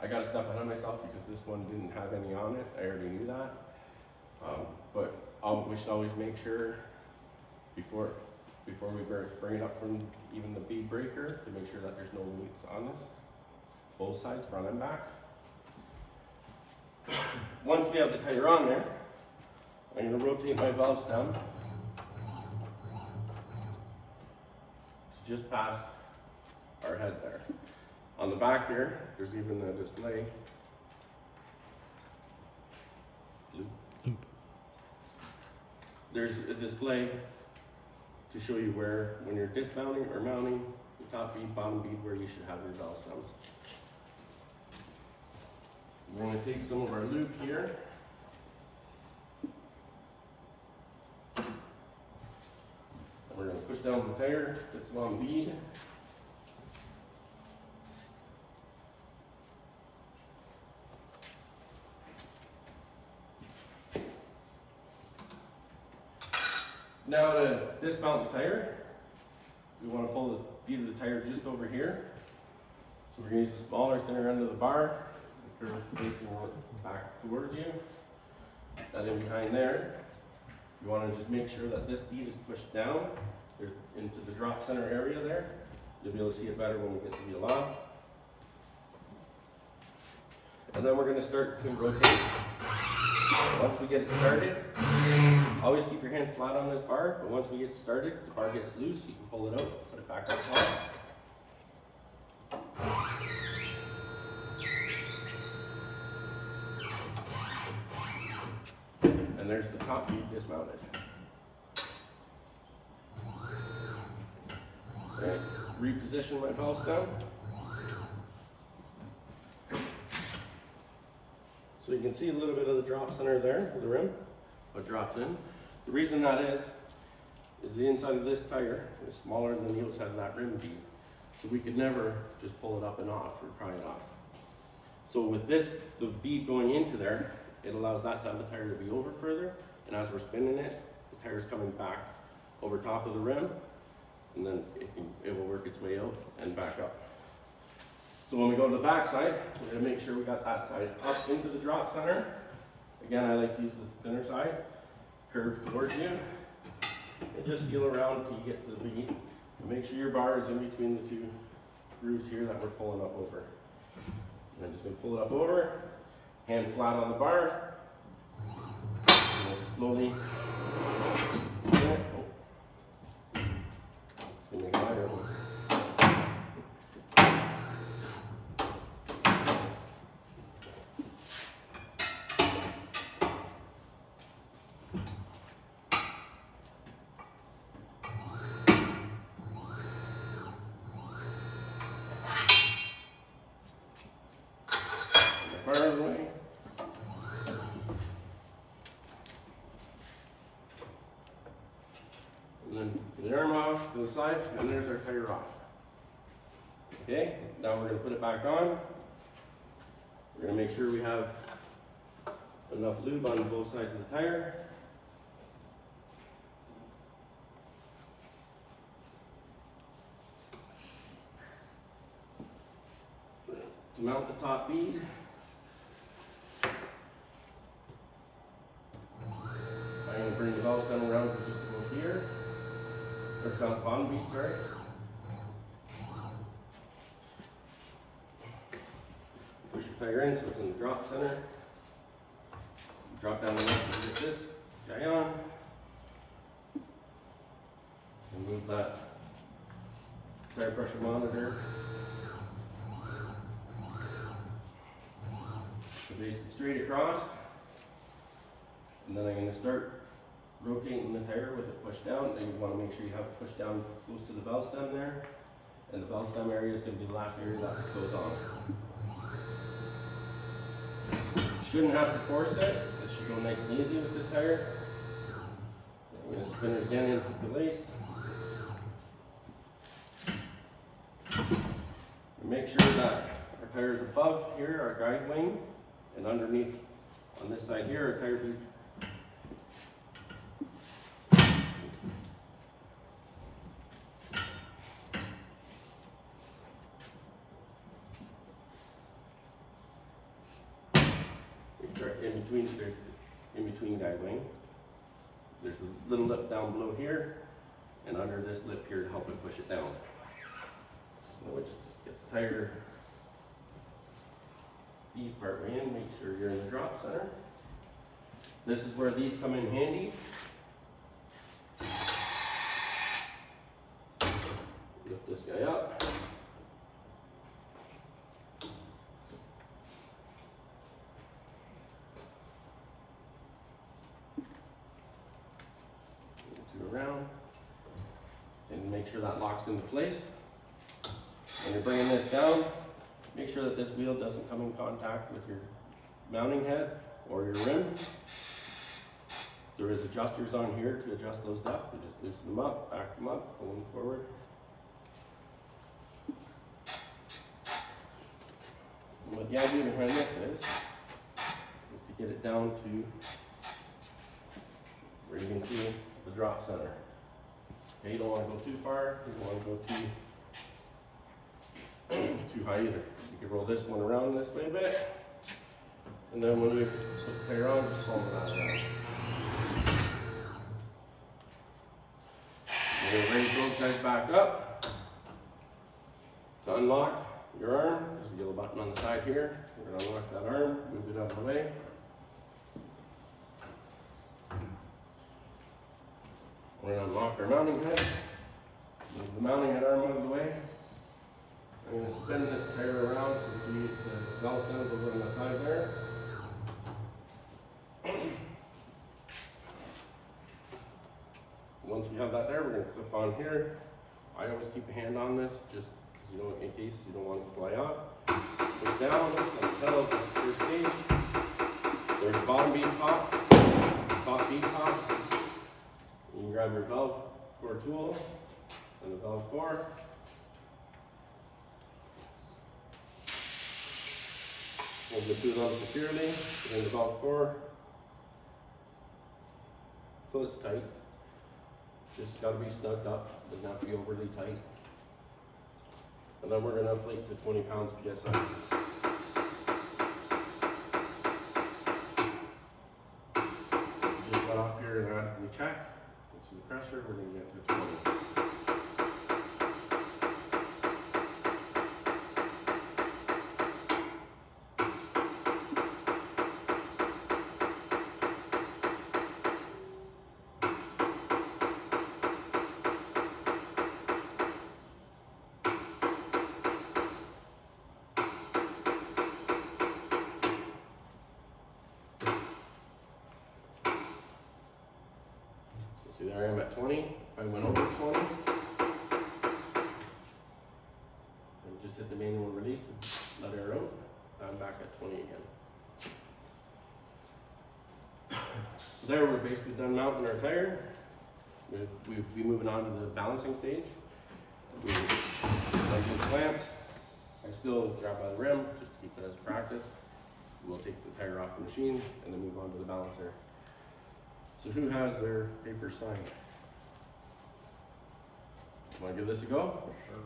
I got to step ahead of myself because this one didn't have any on it. I already knew that. But we should always make sure before we bring it up from even the bead breaker to make sure that there's no leaks on this. Both sides, front and back. Once we have the tire on there, I'm going to rotate my valve stem to just past our head there. On the back here, there's even a display. There's a display to show you where, when you're dismounting or mounting, the top bead, bottom bead, where you should have your valve stems. We're going to take some of our lube here. And we're going to push down the tire that's on bead. Now to dismount the tire, we want to pull the bead of the tire just over here. So we're going to use the smaller, thinner end of the bar, the curve facing back towards you. That in behind there, you want to just make sure that this bead is pushed down. There's into the drop center area there. You'll be able to see it better when we get the wheel off. And then we're going to start to rotate. Once we get it started, always keep your hand flat on this bar, but once we get started, the bar gets loose, you can pull it out, put it back on top. And there's the top bead dismounted. Okay, reposition my valve stem. So you can see a little bit of the drop center there, the rim, what drops in. The reason that is the inside of this tire is smaller than the outside of that rim bead. So we could never just pull it up and off or pry it off. So with this, the bead going into there, it allows that side of the tire to be over further. And as we're spinning it, the tire's coming back over top of the rim, and then it will work its way out and back up. So when we go to the back side, we're going to make sure we got that side up into the drop center. Again, I like to use the thinner side, curve towards you, and just feel around until you get to the bead. And make sure your bar is in between the two grooves here that we're pulling up over. And I'm just going to pull it up over, hand flat on the bar, and slowly spin it. Oh. It's going to make it higher. Far away. And then the arm off to the side, and there's our tire off. Okay, now we're going to put it back on. We're going to make sure we have enough lube on both sides of the tire. To mount the top bead, I'm going to bring the valve stem around to just about here, or down the bottom bead, sorry. Push your tire in so it's in the drop center. Drop down the left and get this guy on. And move that tire pressure monitor basically straight across. And then I'm going to start rotating the tire with it pushed down. And you want to make sure you have it pushed down close to the valve stem there. And the valve stem area is going to be the last area that goes on. Shouldn't have to force it. It should go nice and easy with this tire. I'm going to spin it again into place. And make sure that our tire is above here, our guide wing, and underneath on this side here, our tire bead. right in between, there's in between guide wing. There's a little lip down below here, and under this lip here to help it push it down. Which get the tire feed part way in, make sure you're in the drop center. This is where these come in handy. Lift this guy up. Two around. And make sure that locks into place. When you're bringing this down, make sure that this wheel doesn't come in contact with your mounting head or your rim. There is adjusters on here to adjust those up. You just loosen them up, back them up, pull them forward. And what the idea behind this is to get it down to where you can see the drop center. Okay, you don't want to go too far, you don't want to go too high either. You can roll this one around this way a bit, and then when we put the tire on, just follow that around. We're going to raise those guys back up. To unlock your arm, there's a yellow button on the side here. We're going to unlock that arm, move it out of the way. We're going to unlock our mounting head, move the mounting head arm out of the way. I'm going to spin this tire around so that the valve stems over on the side there. Once we have that there, we're going to clip on here. I always keep a hand on this just because you don't, in case you don't want it to fly off. Push down, and settle at the first stage. There's a bottom bead pop, top bead pop. You can grab your valve core tool and the valve core. Hold the two valves securely, put in the valve core till it's tight. Just got to be snugged up, doesn't have to be overly tight. And then we're going to inflate to 20 pounds PSI. Just got off here and radically check. See the pressure, we're going to get to 20. See, there I am at 20. If I went over 20, and just hit the manual release to let air out, I'm back at 20 again. So there, we're basically done mounting our tire. We'll be moving on to the balancing stage. We undo the clamps. I still grab by the rim just to keep it as practice. We'll take the tire off the machine and then move on to the balancer. So who has their paper signed? Want to give this a go? Sure.